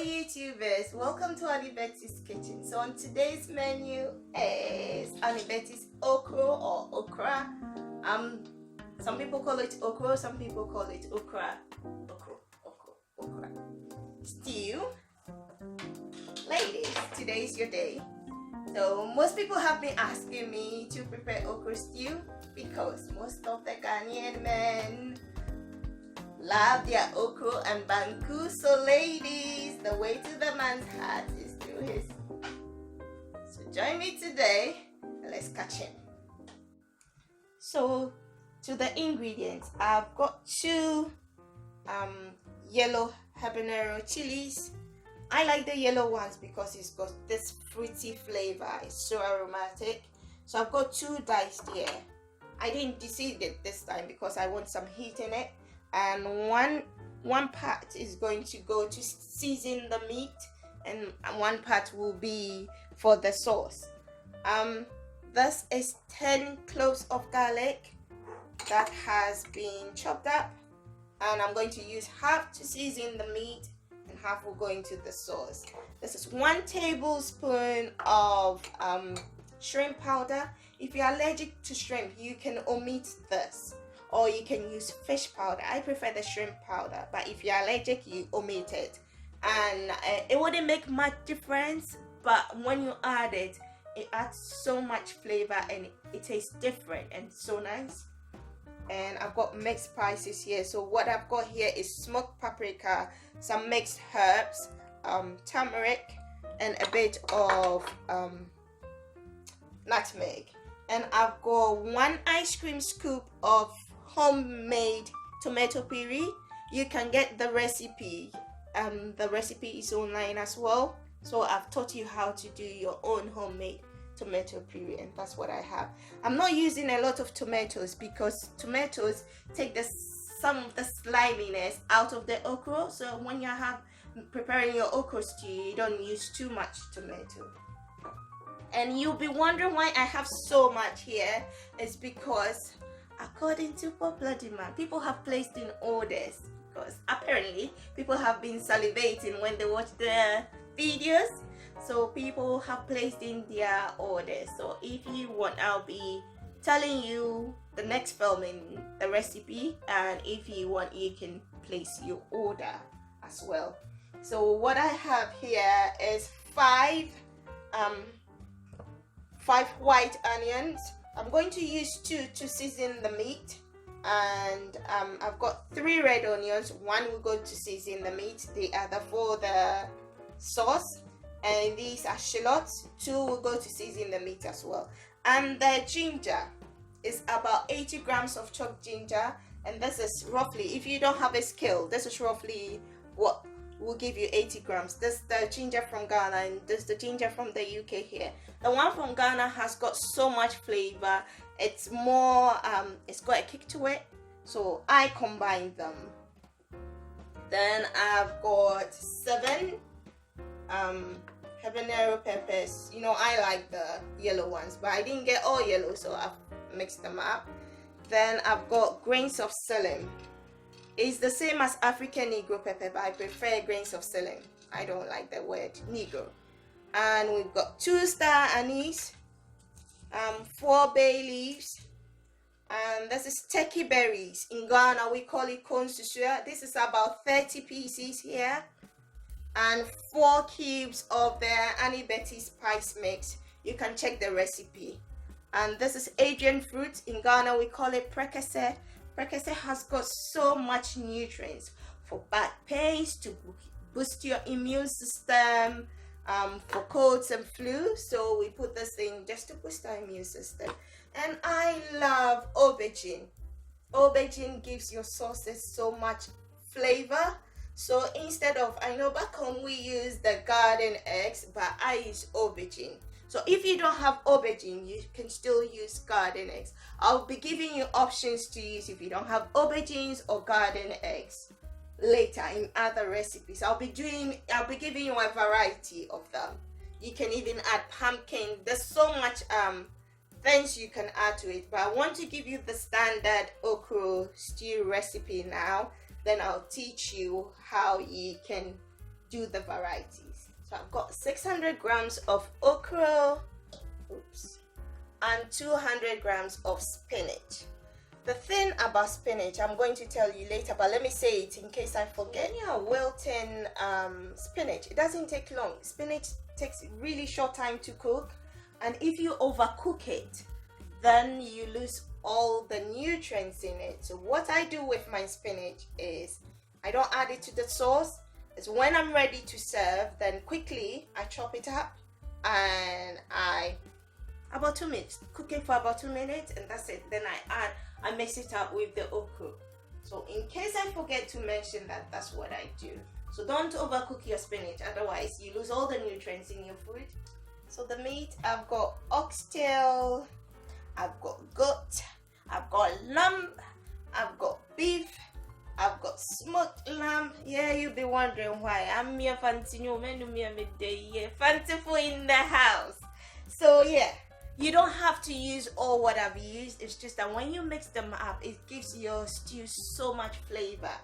YouTubers, welcome to AnneBetty's kitchen. So on today's menu is AnneBetty's okro or okra. Some people call it okro, some people call it okra. Okra stew. Ladies, today is your day. So most people have been asking me to prepare okra stew because most of the Ghanaian men love their okra and banku. So ladies, the way to the man's heart is through his. So join me today and let's catch him. So to the ingredients, I've got 2 yellow habanero chilies. I like the yellow ones because it's got this fruity flavor. It's so aromatic. So I've got 2 diced here. I didn't deseed it this time because I want some heat in it. And one part is going to go to season the meat, and one part will be for the sauce. This is 10 cloves of garlic that has been chopped up, and I'm going to use half to season the meat and half will go into the sauce. This is 1 tablespoon of shrimp powder. If you're allergic to shrimp, you can omit this, or you can use fish powder. I prefer the shrimp powder, but if you're allergic, you omit it. And it wouldn't make much difference, but when you add it, it adds so much flavor and it tastes different and so nice. And I've got mixed spices here. So what I've got here is smoked paprika, some mixed herbs, turmeric, and a bit of nutmeg. And I've got 1 ice cream scoop of homemade tomato puree. You can get the recipe. The recipe is online as well. So I've taught you how to do your own homemade tomato puree, and that's what I have. I'm not using a lot of tomatoes because tomatoes take some of the sliminess out of the okra. So when you have preparing your okra stew, you don't use too much tomato. And you'll be wondering why I have so much here. It's because according to popular demand, people have placed in orders, because apparently people have been salivating when they watch the videos. So people have placed in their orders. So if you want, I'll be telling you the next filming the recipe, and if you want, you can place your order as well. So what I have here is 5 white onions. I'm going to use 2 to season the meat, and I've got 3 red onions. 1 will go to season the meat, the other for the sauce, and these are shallots. 2 will go to season the meat as well. And the ginger is about 80 grams of chopped ginger, and this is roughly, if you don't have a scale, this is roughly what will give you 80 grams. This is the ginger from Ghana, and this is the ginger from the UK here. The one from Ghana has got so much flavor. It's more, it's got a kick to it, so I combine them. Then I've got 7 habanero peppers. You know, I like the yellow ones, but I didn't get all yellow, so I've mixed them up. Then I've got grains of psyllium. It's the same as African Negro pepper, but I prefer grains of psyllium. I don't like the word Negro. And we've got 2 star anise, 4 bay leaves, and this is turkey berries. In Ghana, we call it consusua. This is about 30 pieces here, and 4 cubes of the AnneBetty spice mix. You can check the recipe. And this is Asian fruit. In Ghana, we call it prekese. Prekese has got so much nutrients for back pains, to boost your immune system, for colds and flu. So we put this in just to boost our immune system. And I love aubergine. Aubergine gives your sauces so much flavor. So instead of, I know back home we use the garden eggs, but I use aubergine. So if you don't have aubergine, you can still use garden eggs. I'll be giving you options to use if you don't have aubergines or garden eggs later in other recipes. I'll be giving you a variety of them. You can even add pumpkin. There's so much things you can add to it, but I want to give you the standard okra stew recipe now. Then I'll teach you how you can do the varieties. So I've got 600 grams of okra, and 200 grams of spinach. The thing about spinach, I'm going to tell you later, but let me say it in case I forget. When you're wilting spinach, it doesn't take long. Spinach takes really short time to cook, and if you overcook it, then you lose all the nutrients in it. So what I do with my spinach is I don't add it to the sauce. It's when I'm ready to serve, then quickly I chop it up, and about 2 minutes, cook it for about 2 minutes, and that's it. Then I mix it up with the okra. So in case I forget to mention that, that's what I do. So don't overcook your spinach, otherwise you lose all the nutrients in your food. So the meat, I've got oxtail, I've got goat, I've got lamb, I've got beef, I've got smoked lamb. Yeah, you'll be wondering why. I'm here fancy fanciful in the house. So yeah, you don't have to use all what I've used. It's just that when you mix them up, it gives your stew so much flavor.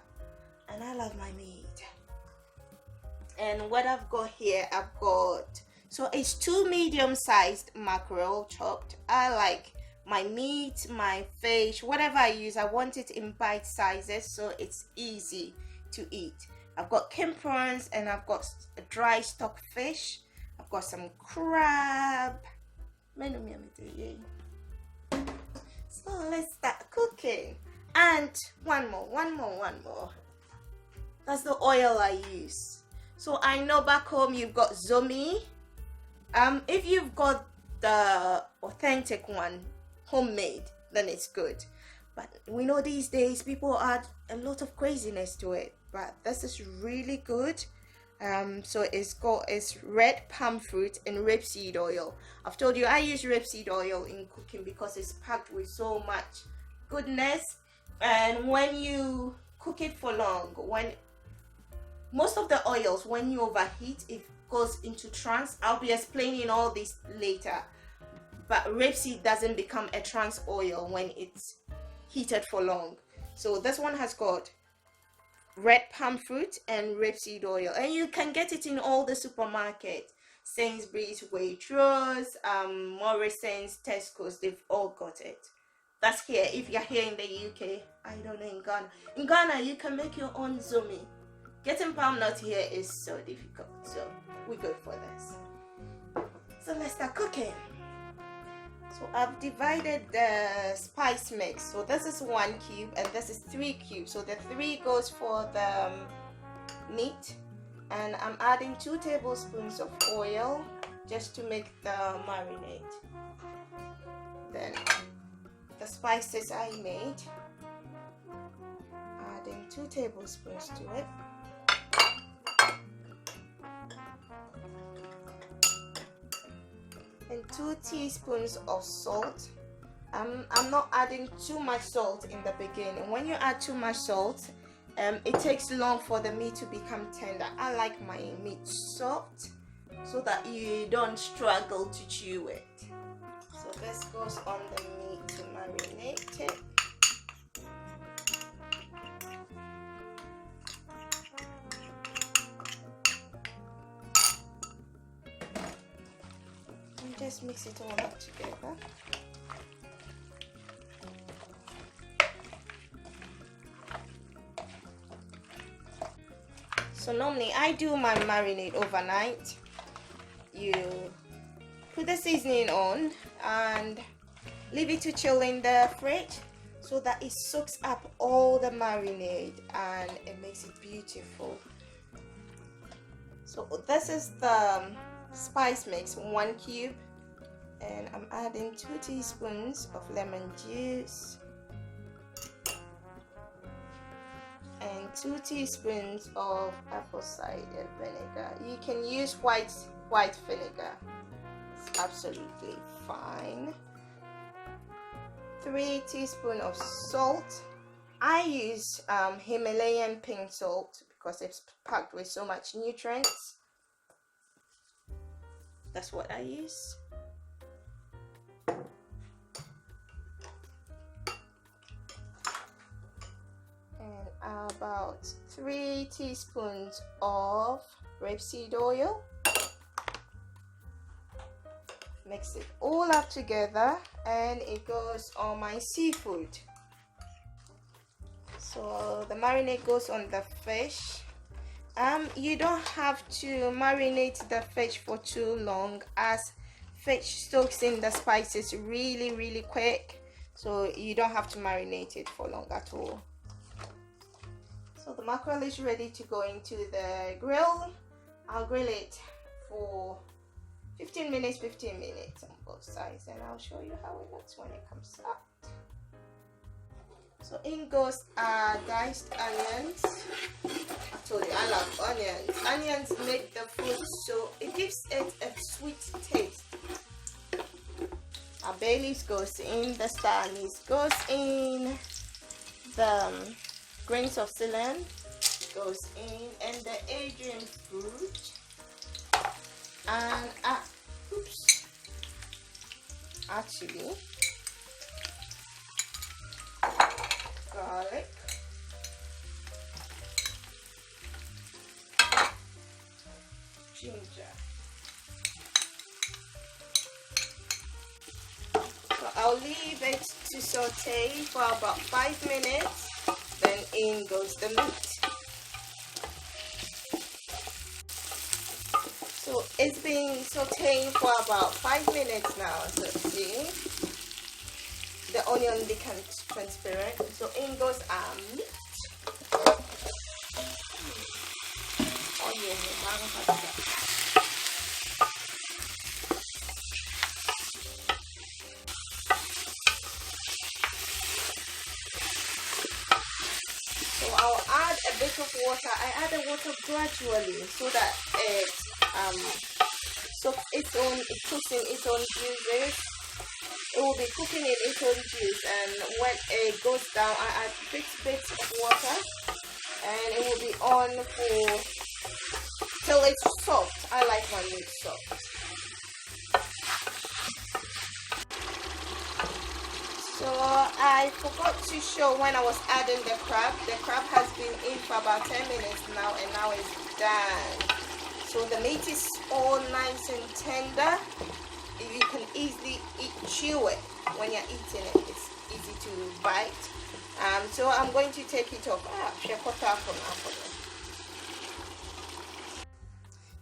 And I love my meat. And what I've got here, so it's 2 medium-sized mackerel chopped. I like my meat, my fish, whatever I use, I want it in bite sizes so it's easy to eat. I've got king prawns, and I've got a dry stock fish. I've got some crab. So let's start cooking. And one more. That's the oil I use. So I know back home you've got zomi. If you've got the authentic one, homemade, then it's good. But we know these days people add a lot of craziness to it, but this is really good. So it's red palm fruit and rapeseed oil. I've told you I use rapeseed oil in cooking because it's packed with so much goodness. And when you cook it for long, most of the oils, when you overheat, it goes into trans. I'll be explaining all this later. But rapeseed doesn't become a trans oil when it's heated for long. So this one has got red palm fruit and rapeseed oil, and you can get it in all the supermarkets. Sainsbury's, Waitrose, Morrison's, Tesco's, they've all got it. That's here. If you're here in the UK, I don't know in Ghana. In Ghana, you can make your own zomi. Getting palm nut here is so difficult, so we go for this. So let's start cooking. So I've divided the spice mix. So this is 1 cube and this is 3 cubes. So the 3 goes for the meat, and I'm adding 2 tablespoons of oil just to make the marinade. Then the spices I made, adding 2 tablespoons to it. And 2 teaspoons of salt. I'm not adding too much salt in the beginning. When you add too much salt, it takes long for the meat to become tender. I like my meat soft so that you don't struggle to chew it. So this goes on the meat to marinate it. Just mix it all up together. So normally I do my marinade overnight. You put the seasoning on and leave it to chill in the fridge so that it soaks up all the marinade and it makes it beautiful. So this is the spice mix, 1 cube. And I'm adding 2 teaspoons of lemon juice and 2 teaspoons of apple cider vinegar. You can use white vinegar, it's absolutely fine. 3 teaspoons of salt. I use Himalayan pink salt because it's packed with so much nutrients. That's what I use. About 3 teaspoons of rapeseed oil. Mix it all up together and it goes on my seafood. So the marinade goes on the fish. You don't have to marinate the fish for too long, as fish soaks in the spices really quick, so you don't have to marinate it for long at all. So the mackerel is ready to go into the grill. I'll grill it for 15 minutes on both sides, and I'll show you how it looks when it comes out. So in goes diced onions. I told you I love onions. Onions make the food so it gives it a sweet taste. Our bay leaves goes in, the star anise goes in, the grains of celery goes in, and the Adrian fruit, and actually garlic, ginger. So I'll leave it to saute for about 5 minutes, then in goes the meat. So it's been sauteing for about 5 minutes now. So see, the onion becomes transparent. So in goes our meat. So I'll add a bit of water. I add the water gradually so that it it cooks in its own juices. It will be cooking in its own juice, and when it goes down, I add bits of water, and it will be on for till it's soft. I like my meat soft. So I forgot to show when I was adding the crab. The crab has been in for about 10 minutes now, and now it's done. So the meat is all nice and tender. You can easily chew it when you're eating it. It's easy to bite. So I'm going to take it off.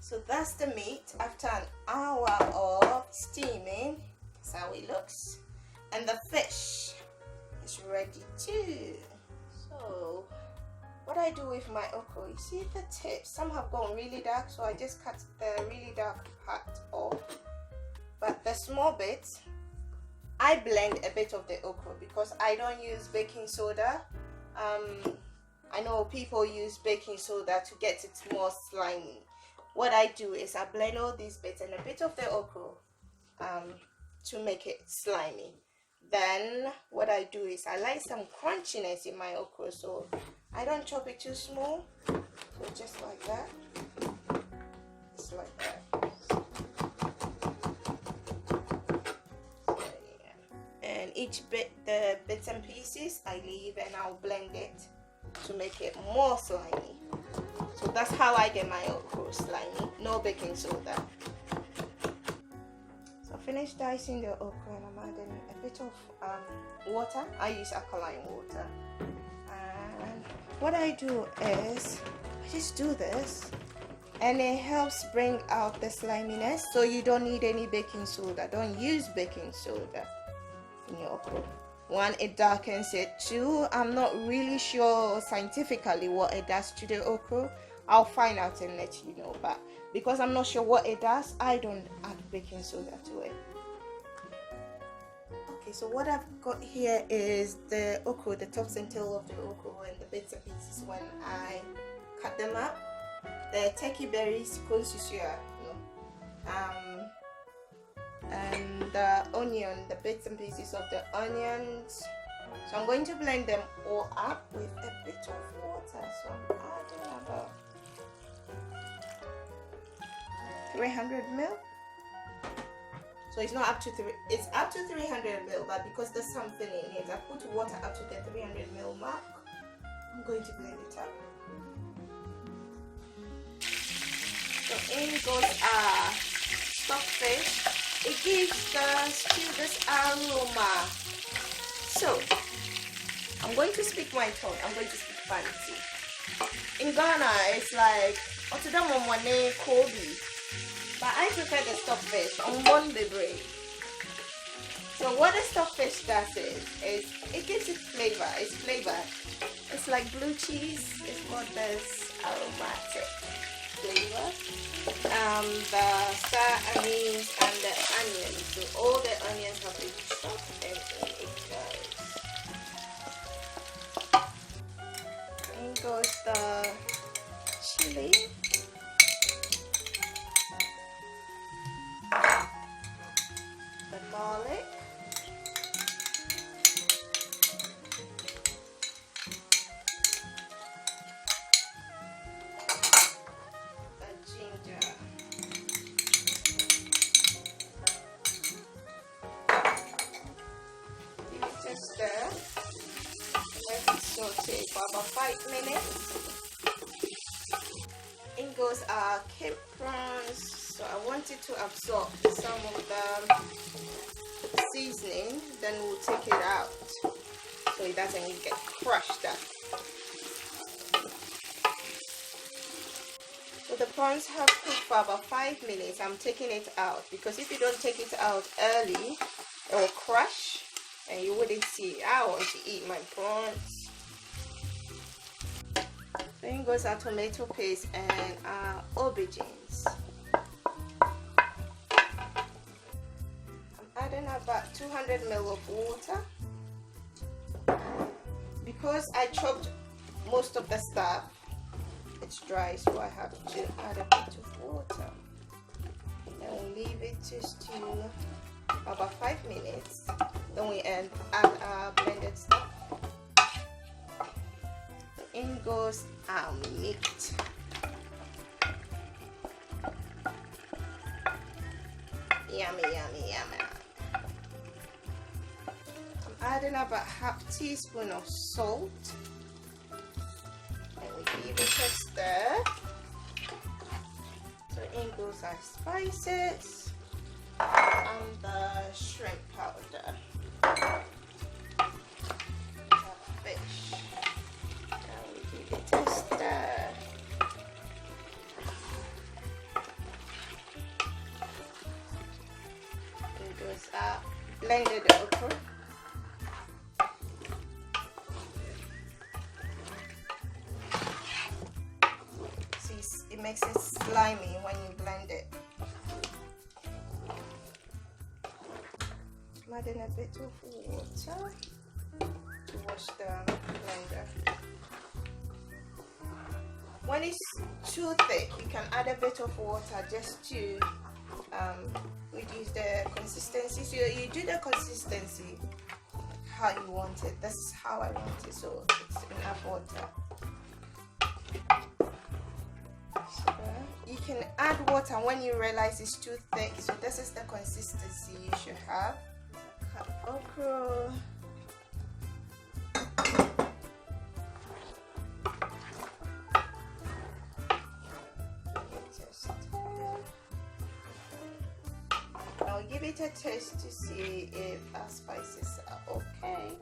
So that's the meat after an hour of steaming. That's how it looks. And the fish is ready too. So what I do with my okra, you see the tips, some have gone really dark, so I just cut the really dark part off. But the small bits, I blend a bit of the okra because I don't use baking soda. I know people use baking soda to get it more slimy. What I do is I blend all these bits and a bit of the okra to make it slimy. Then what I do is I like some crunchiness in my okra, so I don't chop it too small. So just like that. Just like that. And each bit, the bits and pieces, I leave and I'll blend it to make it more slimy. So that's how I get my okra slimy. No baking soda. So I finished dicing the okra and I'm adding a bit of water. I use alkaline water. And what I do is I just do this, and it helps bring out the sliminess. So you don't need any baking soda. Don't use baking soda in your okra. One, it darkens it. Two, I'm not really sure scientifically what it does to the okra. I'll find out and let you know, but because I'm not sure what it does, I don't add baking soda to it. Okay, so what I've got here is the okra, the tops and tail of the okra, and the bits and pieces when I cut them up. The turkey berries, and the onion, the bits and pieces of the onions. So I'm going to blend them all up with a bit of water. So I'm adding about 300 ml. So it's not up to it's up to 300 ml, but because there's something in it, I put water up to the 300 ml mark. I'm going to blend it up. goes stockfish. It gives the stew this aroma. So I'm going to speak my tongue. I'm going to speak fancy. In Ghana, it's like otudamomwane kobi, but I prefer the stockfish on Monday bread. So what the stockfish does is it gives it flavor. It's flavored. It's like blue cheese. It's got this aromatic flavor. The star anise and the onions. So all the onions have been chopped and it goes. In goes the chili. The garlic. Saute for about 5 minutes. In goes our capons. So I want it to absorb some of the seasoning, then we'll take it out so it doesn't get crushed up. So the prawns have cooked for about 5 minutes. I'm taking it out because if you don't take it out early, it will crush and you wouldn't see. I want to eat my prawns. Then goes our tomato paste and our aubergines. I'm adding about 200 ml of water. Because I chopped most of the stuff, it's dry, so I have to add a bit of water. Then we'll leave it to stew about 5 minutes. Then we add our blended stuff. In goes our meat. Yummy, yummy, yummy. I'm adding about half teaspoon of salt. And we give it a stir. So in goes our spices and the shrimp powder. Our fish. Blended okra. See, it makes it slimy when you blend it. I'm adding a bit of water to wash the blender. When it's too thick, you can add a bit of water just to reduce the consistency. So you do the consistency how you want it. This is how I want it, so it's enough water. So you can add water when you realize it's too thick. So this is the consistency you should have. Cut okra. I'll give it a taste to see if our spices are okay.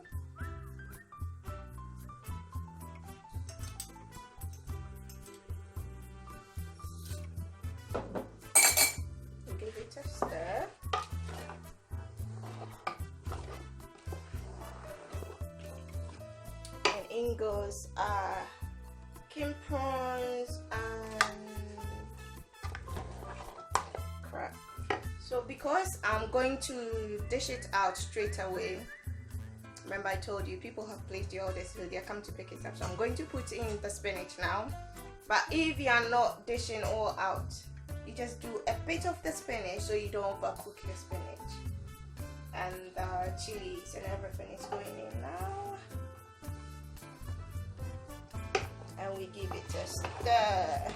Give it a stir. And in goes our king prawns and crab. So because I'm going to dish it out straight away, remember I told you people have placed the orders, so they're come to pick it up. So I'm going to put in the spinach now. But if you are not dishing all out, you just do a bit of the spinach so you don't overcook your spinach. And the chilies and everything is going in now. And we give it a stir.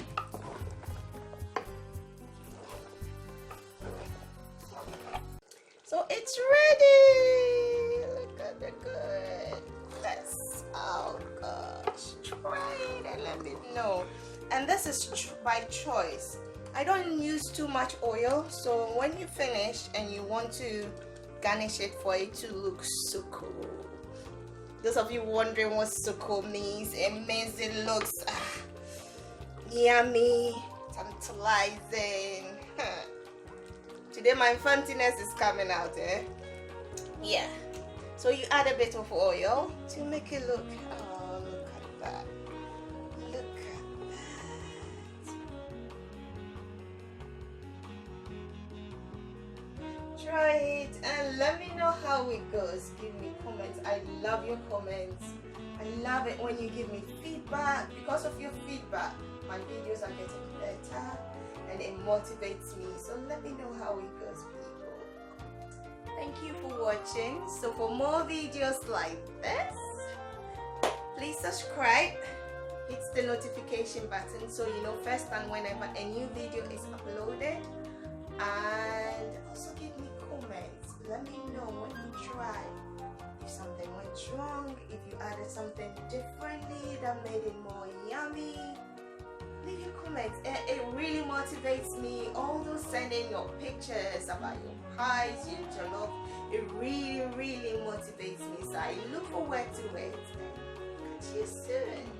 So it's ready. Look at the goodness. Oh gosh, try it and let me know. And this is by choice. I don't use too much oil, so when you finish and you want to garnish it for it to look suku. Those of you wondering what suku means, it means it looks yummy, tantalizing. Today my fanciness is coming out, eh? Yeah. So you add a bit of oil to make it look, oh, look at that. Look at that. Try it and let me know how it goes. Give me comments. I love your comments. I love it when you give me feedback. Because of your feedback, my videos are getting better and it motivates me. So let me know how it goes, people. Thank you for watching. So for more videos like this, please subscribe, hit the notification button so you know first and whenever a new video is uploaded, and also give me comments. Let me know when you try, if something went wrong, if you added something differently that made it more yummy. Leave your comments. It really motivates me. Although sending your pictures about your pies, your jollof, it really motivates me. So I look forward to it. Catch you soon.